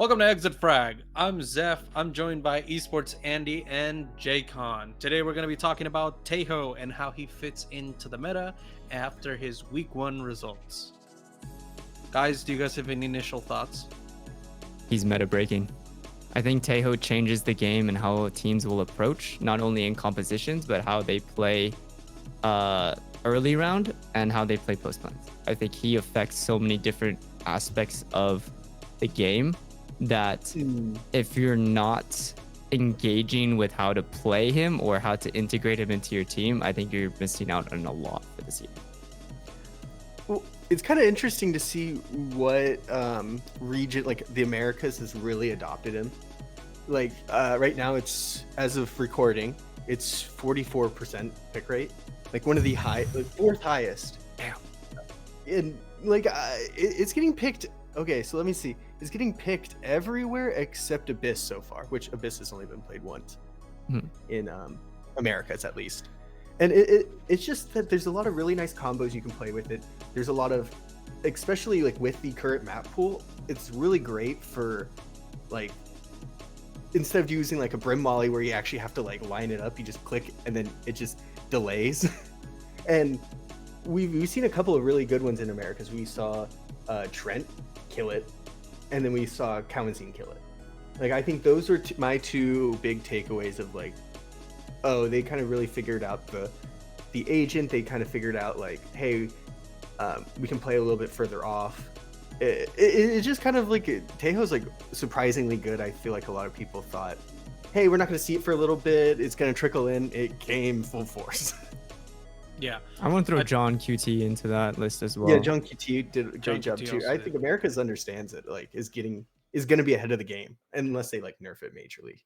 Welcome to Exit Frag. I'm Zeph. I'm joined by Esports Andy and JCon. Today we're going to be talking about Tejo and how he fits into the meta after his week 1 results. Guys, do you guys have any initial thoughts? He's meta breaking. I think Tejo changes the game and how teams will approach, not only in compositions, but how they play early round and how they play post plans. I think he affects so many different aspects of the game that if you're not engaging with how to play him or how to integrate him into your team, I think you're missing out on a lot for this year. Well, it's kind of interesting to see what region, like the Americas, has really adopted him. Like right now, it's, as of recording, it's 44% pick rate, like one of the fourth highest. Damn. And like it's getting picked. Okay, so let me see. It's getting picked everywhere except Abyss so far, which Abyss has only been played once in Americas at least. And it's just that there's a lot of really nice combos you can play with it. There's a lot of, especially like with the current map pool, it's really great for like, instead of using like a Brim Molly where you actually have to like line it up, you just click and then it just delays. And we've seen a couple of really good ones in Americas. We saw Trent kill it, and then we saw Kawensin kill it. Like, I think those are my two big takeaways of like, oh, they kind of really figured out the agent. They kind of figured out like, hey, we can play a little bit further off. It's just kind of like Tejo's like surprisingly good. I feel like a lot of people thought, hey, we're not going to see it for a little bit. It's going to trickle in. It came full force. Yeah. I want to throw JohnQT into that list as well. Yeah, JohnQT did a great job too. I think Americas understands it. Like, is going to be ahead of the game unless they like nerf it majorly.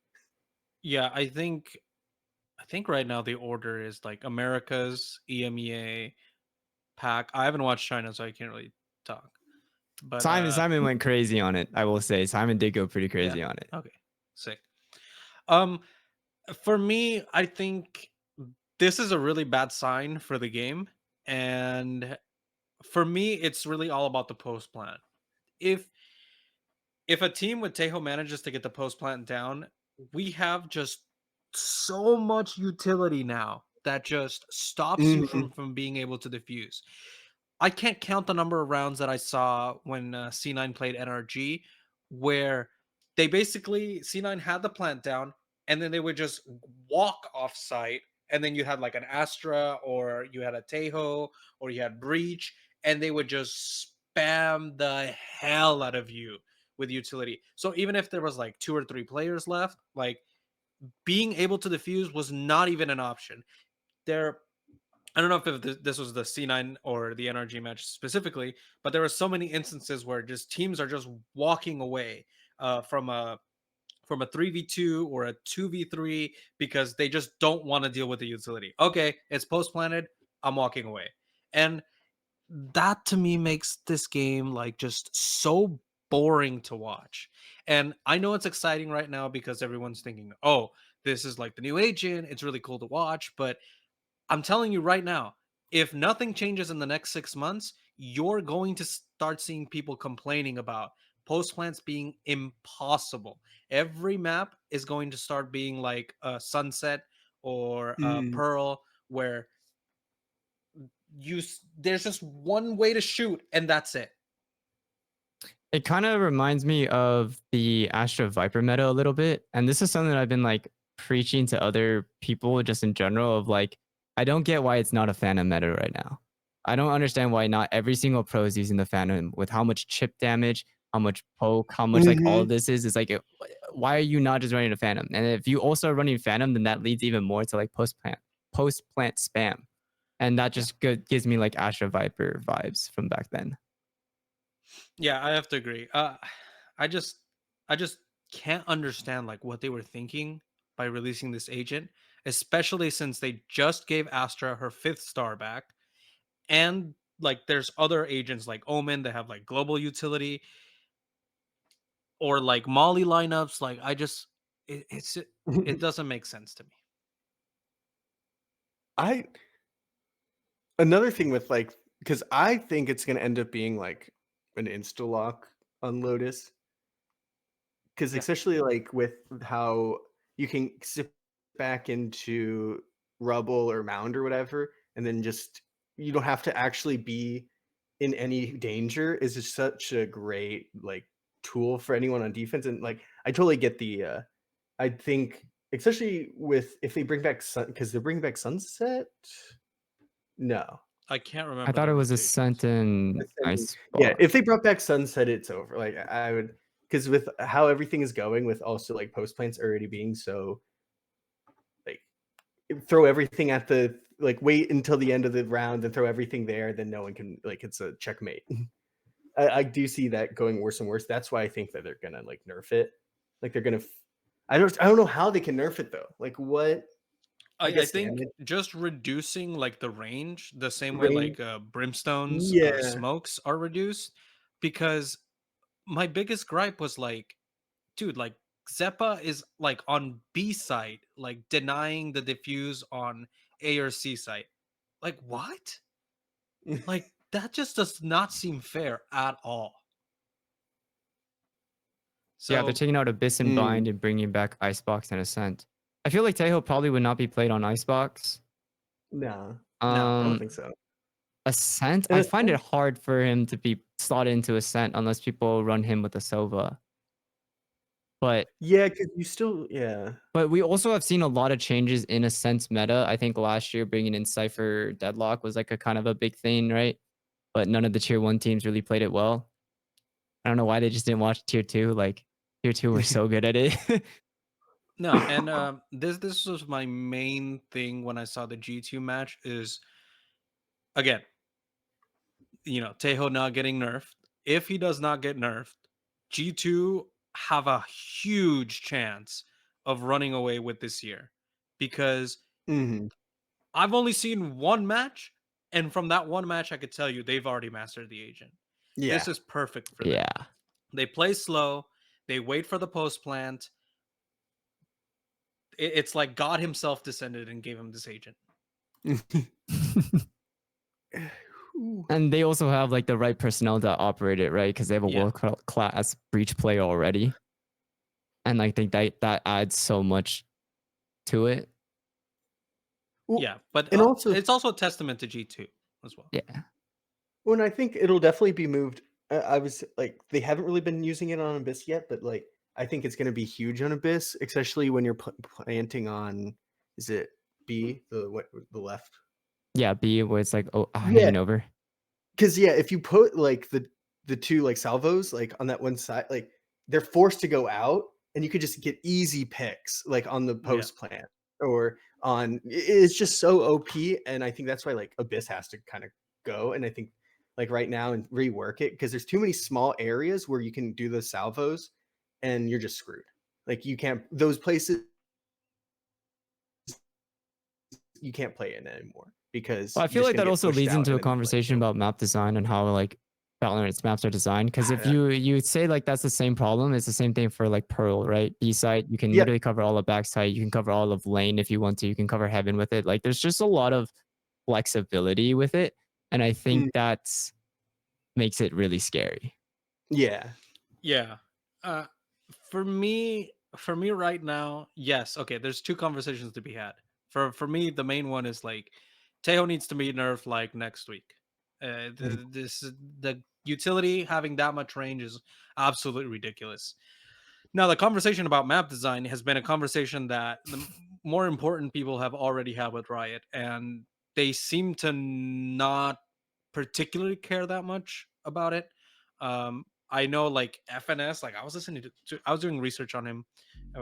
Yeah, I think right now the order is like Americas, EMEA, PAC. I haven't watched China, so I can't really talk. But Simon went crazy on it. I will say Simon did go pretty crazy on it. Okay, sick. For me, I think this is a really bad sign for the game, and for me, it's really all about the post plant. If a team with Tejo manages to get the post plant down, we have just so much utility now that just stops you from being able to defuse. I can't count the number of rounds that I saw when C9 played NRG, where they basically C9 had the plant down, and then they would just walk off site, and then you had like an Astra, or you had a Tejo, or you had Breach, and they would just spam the hell out of you with utility. So even if there was like 2 or 3 players left, like being able to defuse was not even an option. I don't know if this was the C9 or the NRG match specifically, but there were so many instances where just teams are just walking away from a 3v2 or a 2v3 because they just don't want to deal with the utility. Okay, it's post planted, I'm walking away. And that to me makes this game like just so boring to watch. And I know it's exciting right now because everyone's thinking, "Oh, this is like the new agent. It's really cool to watch." But I'm telling you right now, if nothing changes in the next 6 months, you're going to start seeing people complaining about post plants being impossible. Every map is going to start being like a Sunset or a Pearl, where there's just one way to shoot and that's it. It kind of reminds me of the Astra Viper meta a little bit. And this is something that I've been like preaching to other people just in general of like, I don't get why it's not a Phantom meta right now. I don't understand why not every single pro is using the Phantom with how much chip damage, how much poke, how much like all of this is. It's like, why are you not just running a Phantom? And if you also are running Phantom, then that leads even more to like post plant spam. And that just gives me like Astra Viper vibes from back then. Yeah, I have to agree. I just can't understand like what they were thinking by releasing this agent, especially since they just gave Astra her 5th star back, and like there's other agents like Omen that have like global utility or like Molly lineups. Like it doesn't make sense to me. Another thing with like, because I think it's going to end up being like an insta lock on Lotus. because Yeah. especially like with how you can zip back into rubble or mound or whatever, and then just you don't have to actually be in any danger is just such a great like tool for anyone on defense. And like I totally get the I think especially with if they bring back sun because they're bringing back sunset. No. I can't I remember thought the it was a rotations. sent in ice Yeah, bar. if they brought back sunset, it's over. Like I would, because with how everything is going, with also like post plants already being so like throw everything at the like wait until the end of the round and throw everything there, then no one can like it's a checkmate. I do see that going worse and worse. That's why I think that they're gonna like nerf it. Like they're gonna. I don't know how they can nerf it though. Like what? I I guess think damage just reducing like the range the same way range. like brimstones Yeah. smokes are reduced, because my biggest gripe was like, dude, like Xeppaa is like on B site, like denying the diffuse on A or C site. Like what? Like that just does not seem fair at all. Yeah, they're So taking out Abyss and Bind and bringing back Icebox and Ascent. I feel like Tejo probably would not be played on Icebox. No, no, I don't Um, think so. Ascent, And I it's find it hard for him to be slotted into Ascent unless people run him with a Sova. But yeah, because you still but we also have seen a lot of changes in Ascent's meta. I think last year bringing in Cypher Deadlock was like a kind of a big thing, right? But none of the tier 1 teams really played it well. I don't know why they just didn't watch tier 2. Like tier 2 were so good at it. no, and this was my main thing when I saw the G2 match is, again, you know, Tejo not getting nerfed. If he does not get nerfed, G2 have a huge chance of running away with this year, because Mhm. I've only seen one match, and from that one match, I could tell you they've already mastered the agent. Yeah. This is perfect for them. Yeah. They play slow, they wait for the post plant. It's like God himself descended and gave him this agent. And they also have like the right personnel to operate it, right? Because they have a Yeah. world class breach player already. And I think that adds so much to it. Well, Yeah, but and also it's also a testament to G2 as well. Yeah. when I think it'll definitely be moved. I was like, they haven't really been using it on Abyss yet, but like, I think it's going to be huge on Abyss, especially when you're planting on. Is it B the left? Yeah, B where it's like Yeah. hanging over. Because if you put like the two like salvos like on that one side, like they're forced to go out, and you could just get easy picks like on the post plant or on. It's just so OP, and I think that's why like Abyss has to kind of go. And I think like right now and rework it, because there's too many small areas where you can do the salvos, and you're just screwed. Like you can't those places you can't play in anymore because Well, I you're feel just like gonna that get also pushed leads out into and a then, like, conversation about map design and how like Valorant's maps are designed. Because if you say like that's the same problem, it's the same thing for like Pearl, right? B side, you can literally cover all of backside, you can cover all of lane if you want to, you can cover heaven with it. Like there's just a lot of flexibility with it, and I think that's makes it really scary. Yeah. For me right now, yes. Okay, there's two conversations to be had. For me, the main one is like Tejo needs to be nerfed like next week. The utility having that much range is absolutely ridiculous. Now, the conversation about map design has been a conversation that the more important people have already had with Riot, and they seem to not particularly care that much about it. I know, like FNS, like I was listening I was doing research on him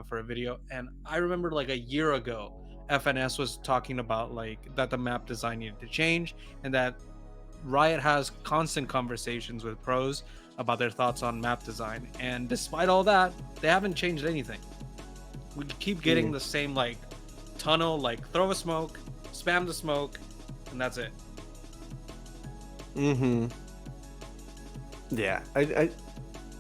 for a video, and I remember like a year ago, FNS was talking about like that the map design needed to change, and that Riot has constant conversations with pros about their thoughts on map design, and despite all that, they haven't changed anything. We keep getting the same like tunnel, like throw a smoke, spam the smoke, and that's it. Yeah,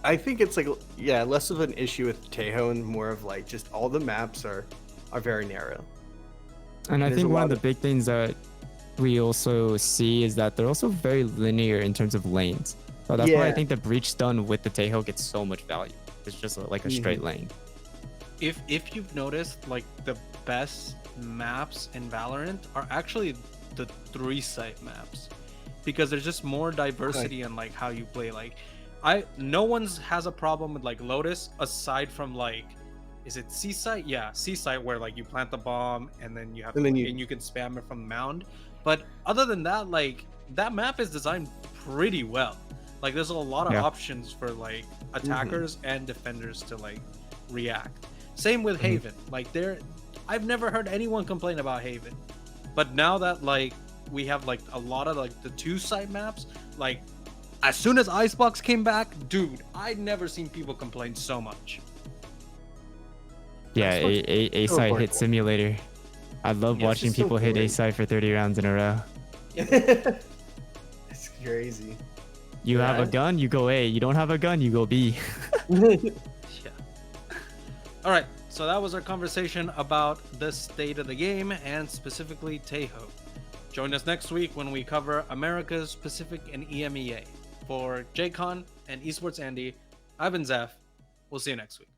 I think it's like less of an issue with Tejo and more of like just all the maps are very narrow. And I think one of the big things that we also see is that they're also very linear in terms of lanes. So that's why I think the breach done with the Tejo gets so much value. It's just like a straight lane. If you've noticed, like the best maps in Valorant are actually the 3-site maps, because there's just more diversity in like how you play. Like no one's has a problem with like Lotus aside from like, is it C site? Yeah, C site, where like you plant the bomb and then you have and you can spam it from the mound. But other than that, like that map is designed pretty well. Like there's a lot of options for like attackers and defenders to like react. Same with Haven. Like I've never heard anyone complain about Haven. But now that like we have like a lot of like the 2-site maps, like as soon as Icebox came back, dude, I'd never seen people complain so much. Yeah, A site hit simulator. I love watching people hit A site for 30 rounds in a row. It's crazy. You have a gun, you go A. You don't have a gun, you go B. All right, so that was our conversation about the state of the game and specifically Tejo. Join us next week when we cover Americas, Pacific, and EMEA. For JCon and Esports Andy, I've been Zeph. We'll see you next week.